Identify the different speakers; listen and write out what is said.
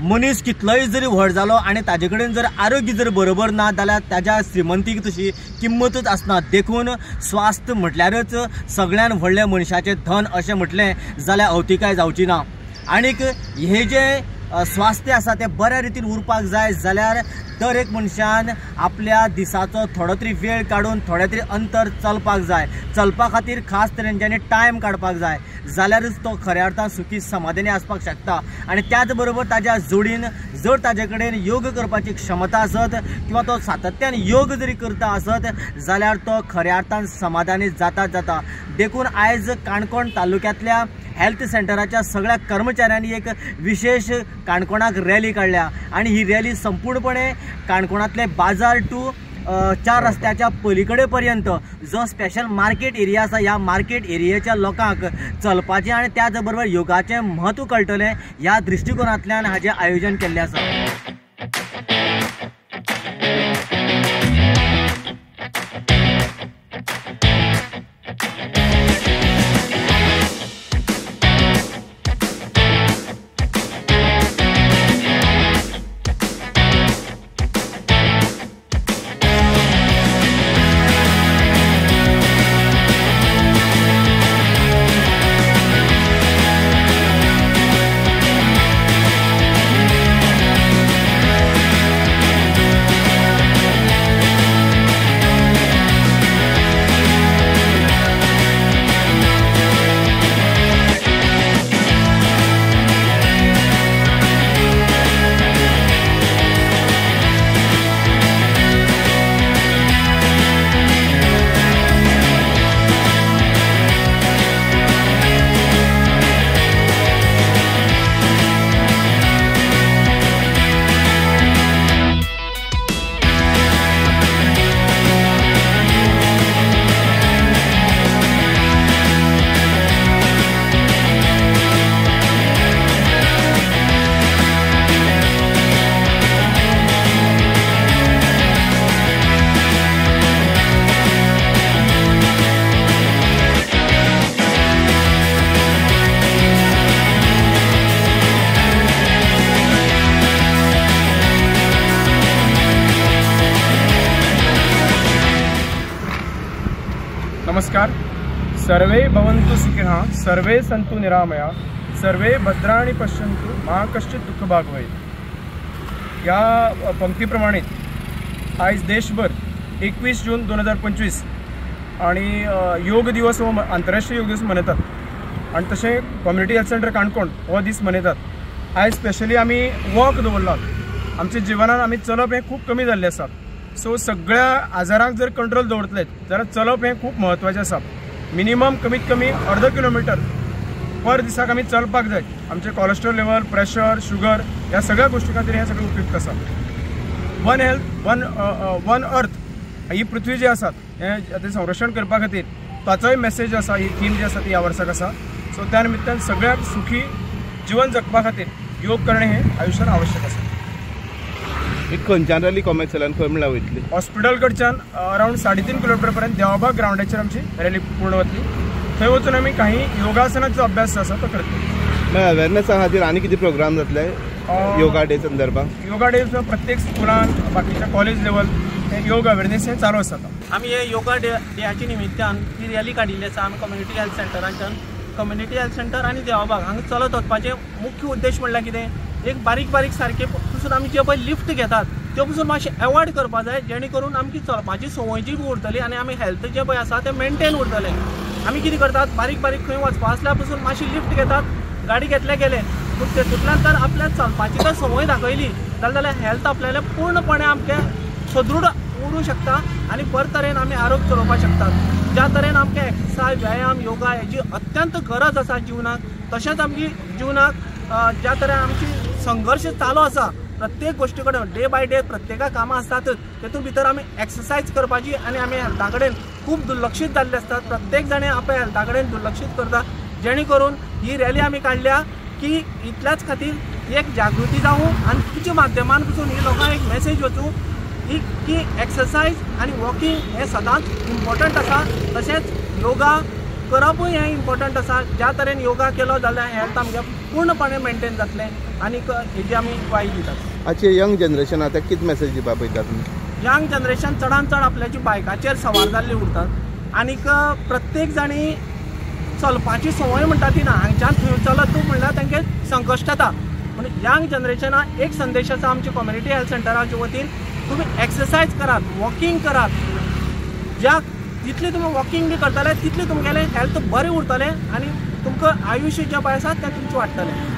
Speaker 1: मनीस कितलोय जरी व्हड जालो आनी ताजे कडेन जर आरोग्य जर बरोबर ना जाल्यार ताज्या श्रीमंतीक तशी किंमतच आसना। देखून स्वास्थ्य म्हटल्यारच सगळ्यान व्हडले मनशाचें धन अशें म्हटलें जाल्यार अवतिकाय जावची ना। आनीक हे जे स्वास्थ्य आसा ते बऱ्या रितीन उरपाक जाय जाल्यार दर एक मनशान आपल्या दिसाचो थोडो तरी वेळ काडून थोडे तरी अंतर चलपाक जाय। चलपा खातीर खास तरेन ज्याने टायम काडपाक जाय जाल्यारच तो खऱ्या अर्थान सुखी समाधानी आसपाक शकता। आनी त्याच बरोबर ताज्या जोडीन जर ताजे कडेन योग करपाची क्षमता आसत किंवा तो सातत्यान योग जरी करता आसत जाल्यार तो खऱ्या अर्थान समाधानी जाता। देखून आयज काणकोण तालुक्यांतल्या हेल्थ सेंटराच्या सगळ्या कर्मचाऱ्यांनी एक विशेष काणकोणाक रॅली काढल्या आणि ही रॅली संपूर्णपणे काणकोणातले बाजार टू 4 रस्त्याच्या पलीकडे पर्यंत जो स्पेशल मार्केट एरिया आसा ह्या मार्केट एरियाच्या लोकांक चलपाचें आणि त्याच बरोबर योगाचें महत्व कळटलें ह्या दृष्टिकोनांतल्यान हाजें आयोजन केल्लें आसा।
Speaker 2: नमस्कार। सर्वे भवन्तु सुखिनः, सर्वे सन्तु निरामया, सर्वे भद्राणि पश्यन्तु मा कश्चित् दुःखभाग् भवेत्। या पंक्तीप्रमाणे आज देशभर 21 जून 2025 आणि योग दिवस हो आंतरराष्ट्रीय योग दिवस मनयतात आणि तशें कम्युनिटी हेल्थ सेंटर काणकोण हो दीस मनयतात। आज स्पेशली आमी वॉक दवरलात। आमच्या जिवनात आमी चलप हे खूब कमी जाल्लें आसा। सो सगळ्या आजारांक जर कंट्रोल दवरतले जाल्यार चलप हे खूब महत्वाचें आसा। मिनिमम कमीत कमी अर्द किलोमीटर पर दिसाक आमी चलपाक जाय। आमचे कोलेस्ट्रॉल लेवल, प्रेशर, शुगर ह्या सगळ्या गोष्टी खातीर हे सगळें उपयुक्त आसा। वन हेल्थ वन अर्थ ही पृथ्वी जी आसा हें संरक्षण करपा खातीर ताचोय मेसेज आसा। ही थीम जी आसा ती ह्या वर्साक आसा। सो त्या निमित्तान सगळ्याक सुखी जीवन जगपा खातीर योग करणे हे आयुष्यात आवश्यक आसा।
Speaker 3: खंयच्यान रॅली कॉमेट चलान खंय म्हणल्यार वयतली?
Speaker 2: हॉस्पिटल कडच्यान अराउंड 3.5 किलोमीटर पर्यंत देवाबाग ग्राउंडाचेर आमची रॅली पूर्ण वतली। थंय वचून आमी काही योगासनाचो अभ्यास आसा तो करतले।
Speaker 3: अवेरनेसा खातीर आनी कितें प्रोग्राम जातले योगा डे संदर्भात?
Speaker 2: योगा डे प्रत्येक स्कुलान बाकीच्या कॉलेज लेवल योग अवेरनेस हे चालू आसा।
Speaker 4: आमी हे योगा डेच्या निमित्तान ही रॅली काडिल्ली आसा। आमी कम्युनिटी हेल्थ सेंटरांच्यान कम्युनिटी हेल्थ सेंटर आनी देवाबाग हांगा चलत वचपाचें मुख्य उद्देश म्हणल्यार कितें, एक बारीक सारखे पसून आमी जे पळय लिफ्ट घेतात त्यो पसून मातशें अवॉयड करपा जाय, जेणे करून आमची चलपाची संवय जी उरतली आनी आमी हेल्थ जे पळय आसा तें मेंटेन उरतलें। आमी कितें करतात, बारीक खंय वचपा आसल्यार पसून मातशी लिफ्ट घेतात, गाडी घेतले गेले, पूण तेतूंतल्यान जर आपल्या चलपाची जर संवय दाखयली जाल्यार हेल्थ आपल्यालें पूर्णपणे आमचें सदृढ उरूं शकता आनी बरे तरेन आमी आरोग्य चलोवपाक शकतात। ज्या तरेन आमकां एक्सरसायज, व्यायाम, योगा हेची अत्यंत गरज आसा जिवनाक, तशेंच आमची जिवनाक ज्या तरेन आमची संघर्ष चालू आसा प्रत्येक गोष्टी कडेन डे बाय डे प्रत्येका कामां आसतात तेतून भितर आमी एक्सरसायज करपाची आनी आमी हेल्था कडेन खूब दुर्लक्षीत जाल्ले आसतात। प्रत्येक जाणे आपल्या हेल्था कडेन दुर्लक्षीत करता, जेणे करून ही रॅली आमी काडल्या की इतल्याच खातीर एक जागृती जावूं आनी तुज्या माध्यमान पसून ही लोकांक एक मेसेज वचूं की एक्सरसायज आनी वॉकिंग हे सदांच इम्पॉर्टंट आसा। तशेंच योगा करपूय हें इम्पॉर्टंट आसा। ज्या तरेन योगा केलो जाल्यार हेल्थ आमचें पूर्णपणे मेंटेन जातलें। आनी हेजी आमी ग्वाही दितात.
Speaker 3: आजचे यंग जनरेशन आता किती मेसेज दिवपा पळयता तुमी?
Speaker 4: यंग जनरेशन चडांत चड आपल्याची बायकाचेर सवार जाल्ली उरतात आनीक प्रत्येक जाणी चलपाची संवय म्हणटा ती ना. हांगच्यान थंय चलत तूं म्हणल्यार तांकां संकश्ट येता. पूण यंग जनरेशनाक एक संदेश आसा आमच्या कम्युनिटी हेल्थ सेंटराच्या वतीन, तुमी एक्सरसायज करात, वॉकिंग करात. ज्या जितले तुमी वॉकिंग बी करतले तितले तुमगेलें हेल्थ बरें उरतलें आनी तुमकां आयुश्य जें पळय आसा तें तुमचें वाडटलें.